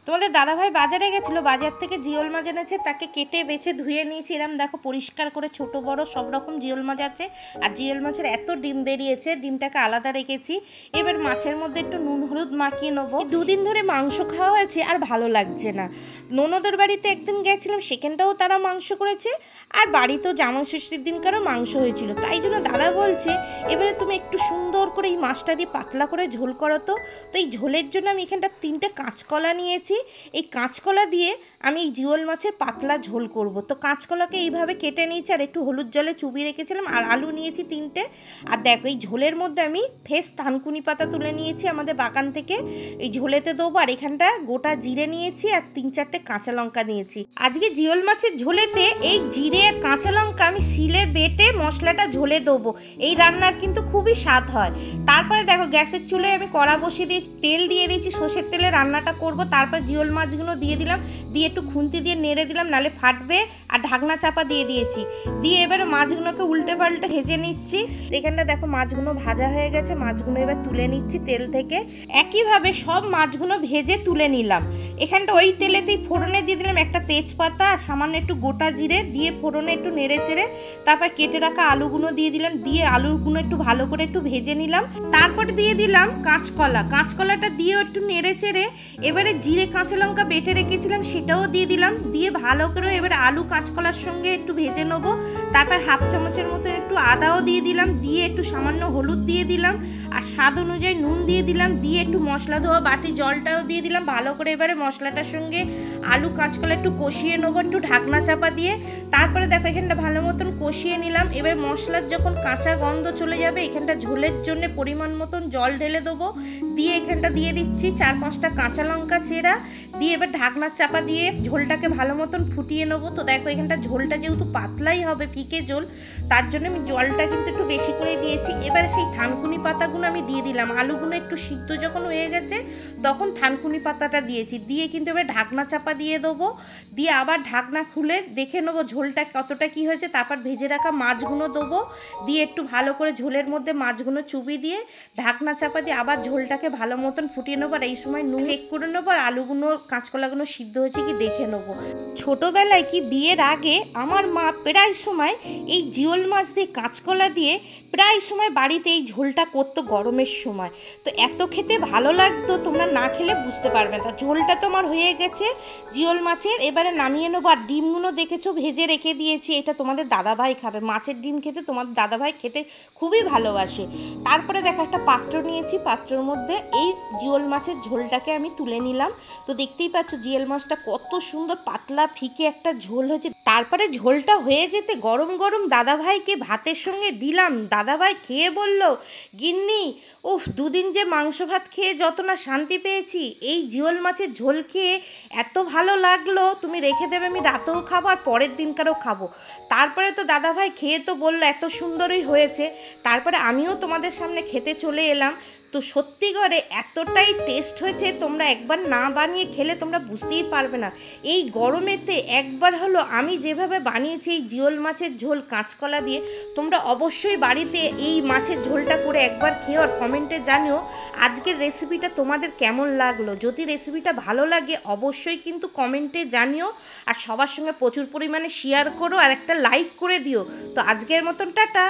তোমাদের দাদাভাই বাজারে গেছিলো, বাজার থেকে জিওল মাছ এনেছে, তাকে কেটে বেছে ধুয়ে নিয়েছি। এরম দেখো পরিষ্কার করে ছোট বড় সব রকম জিওল মাছ আছে। আর জিওল মাছের এত ডিম বেরিয়েছে, ডিমটাকে আলাদা রেখেছি। এবার মাছের মধ্যে একটু নুন হলুদ মাখিয়ে নেবো। দুদিন ধরে মাংস খাওয়া হয়েছে আর ভালো লাগছে না। ননদের বাড়িতে একদিন গেছিলাম, সেখানটাও তারা মাংস করেছে, আর বাড়িতেও জামাই ষষ্ঠীর দিনকারও মাংস হয়েছিল। তাই জন্য দাদা বলছে এবারে তুমি একটু সুন্দর করে এই মাছটা দিয়ে পাতলা করে ঝোল করো। তো এই ঝোলের জন্য আমি এখানটা 3টে কাঁচকলা নিয়েছি। এই কাঁচকলা দিয়ে আমি এই জিওল মাছের পাতলা ঝোল করব। তো কাঁচকলাকে এইভাবে কেটে নিয়েছি আর একটু হলুদ জলে চুবিয়ে রেখেছিলাম। আর আলু নিয়েছি 3টে। আর দেখো এই ঝোলের মধ্যে আমি ফ্রেশ থানকুনি পাতা তুলে নিয়েছি আমাদের বাগান থেকে, এই ঝোলেতে দেবো। আর এখানটা গোটা জিরে নিয়েছি আর 3-4টে কাঁচা লঙ্কা নিয়েছি। আজকে জিওল মাছের ঝোলেতে এই জিরে আর কাঁচা লঙ্কা আমি শিলে বেটে মশলাটা ঝোলে দেবো। এই রান্নার কিন্তু খুবই স্বাদ হয়। তারপরে দেখো গ্যাসের চুলায় আমি কড়া বসিয়ে দিয়ে তেল দিয়ে দিয়েছি, সর্ষের তেলে রান্নাটা করব। তারপর জিওল মাছগুলো দিয়ে দিলাম, দিয়ে একটু খুন্তি দিয়ে নেড়ে দিলাম, নালে ফাটবে। আর ঢাকনা চাপা দিয়ে দিয়েছি। দিয়ে এবারে মাছগুলোকে উল্টে পাল্টে ভেজে নিচ্ছি। এখানটা দেখো মাছগুলো ভাজা হয়ে গেছে, মাছগুলো এবার তুলে নিচ্ছি তেল থেকে। একইভাবে সব মাছগুলো ভেজে তুলে নিলাম। এখানটা ওই তেলেতেই ফোড়নে দিয়ে দিলাম একটা তেজপাতা আর সামান্য একটু গোটা জিরে, দিয়ে ফোড়নে একটু নেড়ে চেড়ে তারপর কেটে রাখা আলুগুলো দিয়ে দিলাম। দিয়ে আলুগুলো একটু ভালো করে একটু ভেজে নিলাম। তারপরে দিয়ে দিলাম কাঁচকলা। কাঁচকলাটা দিয়ে একটু নেড়ে চেড়ে এবারে জিরে কাঁচা লঙ্কা বেটে রেখেছিলাম সেটাও দিয়ে দিলাম। দিয়ে ভালো করে এবারে আলু কাঁচকলার সঙ্গে একটু ভেজে নেবো। তারপর হাফ চামচের মতো একটু আদাও দিয়ে দিলাম, দিয়ে একটু সামান্য হলুদ দিয়ে দিলাম আর স্বাদ অনুযায়ী নুন দিয়ে দিলাম। দিয়ে একটু মশলা ধোয়া বাটি জলটাও দিয়ে দিলাম। ভালো করে এবারে মশলাটার সঙ্গে আলু কাঁচকলা একটু কষিয়ে নেবো একটু ঢাকনা চাপা দিয়ে। তারপরে দেখো এখানটা ভালো মতন কষিয়ে নিলাম। এবার মশলার যখন কাঁচা গন্ধ চলে যাবে, এখানটা ঝোলের জন্য পরিমাণ মতন জল ঢেলে দেবো। দিয়ে এখানটা দিয়ে দিচ্ছি 4-5টা কাঁচা লঙ্কা চেরা। দিয়ে এবার ঢাকনা চাপা দিয়ে ঝোলটাকে ভালো মতন ফুটিয়ে নেবো। তো দেখো এখানটা ঝোলটা যেহেতু পাতলাই হবে, ফিকে ঝোল, তার জন্য আমি জলটা কিন্তু একটু বেশি করে দিয়েছি। এবারে সেই থানকুনি পাতাগুলো আমি দিয়ে দিলাম। আলুগুলো একটু সিদ্ধ যখন হয়ে গেছে তখন থানকুনি পাতাটা দিয়েছি। দিয়ে কিন্তু এবার ঢাকনা চাপা দিয়ে দেবো। দিয়ে আবার ঢাকনা খুলে দেখে নেবো ঝোলটা কতটা কি হয়েছে। তারপর ভেজে রাখা মাছগুলো দেবো। দিয়ে একটু ভালো করে ঝোলের মধ্যে মাছগুলো চুবিয়ে দিয়ে ঢাকনা চাপা দিয়ে আবার ঝোলটাকে ভালো মতন ফুটিয়ে নেবো। আর এই সময় নুন চেক করে নেবো আর আলুগুলো কাঁচকলাগুলো সিদ্ধ হয়েছে কি দেখে নেবো। ছোটোবেলায় কি বিয়ের আগে আমার মা প্রায় সময় এই জিওল মাছ দিয়ে কাঁচকলা দিয়ে প্রায় সময় বাড়িতে এই ঝোলটা করতো গরমের সময়। তো এত খেতে ভালো লাগতো, তোমরা না খেলে বুঝতে পারবে না। ঝোলটা তোমার হয়ে গেছে জিওল মাছের, এবারে নামিয়ে নেবো। আর ডিমগুলো দেখেছো ভেজে রেখে দিয়েছি, এটা তোমাদের দাদাভাই খাবে। মাছের ডিম খেতে তোমাদের দাদাভাই খেতে খুবই ভালোবাসে। তারপরে দেখো একটা পাত্র নিয়েছি, পাত্রের মধ্যে এই জিওল মাছের ঝোলটাকে আমি তুলে নিলাম। তো দেখতেই পাচ্ছ জিওল মাছটা কত সুন্দর পাতলা ফিকে একটা ঝোল হয়েছে। তারপরে ঝোলটা হয়ে যেতে গরম গরম দাদাভাইকে ভাতের সঙ্গে দিলাম। দাদাভাই খেয়ে বলল, গিন্নি উফ, দুদিন যে মাংস ভাত খেয়ে যত না শান্তি পেয়েছি, এই জিওল মাছের ঝোল খেয়ে এত ভালো লাগলো, তুমি রেখে দেবে, আমি রাতেও খাবো আর পরের দিনকারও খাবো। তারপরে তো দাদাভাই খেয়ে তো বললো এত সুন্দরই হয়েছে। তারপরে আমিও তোমাদের সামনে খেতে চলে এলাম। তো সত্যি করে এতটাই টেস্ট হয়েছে, তোমরা একবার না বানিয়ে খেলে তোমরা বুঝতেই পারবে না। এই গরমেতে একবার হলো আমি যেভাবে বানিয়েছি এই জিওল মাছের ঝোল কাঁচকলা দিয়ে, তোমরা অবশ্যই বাড়িতে এই মাছের ঝোলটা করে একবার খেও আর কমেন্টে জানিও আজকের রেসিপিটা তোমাদের কেমন লাগলো। যদি রেসিপিটা ভালো লাগে অবশ্যই কিন্তু কমেন্টে জানিও। আর সবার সঙ্গে প্রচুর পরিমাণে শেয়ার করো আর একটা লাইক করে দিও। তো আজকের মতন টাটা।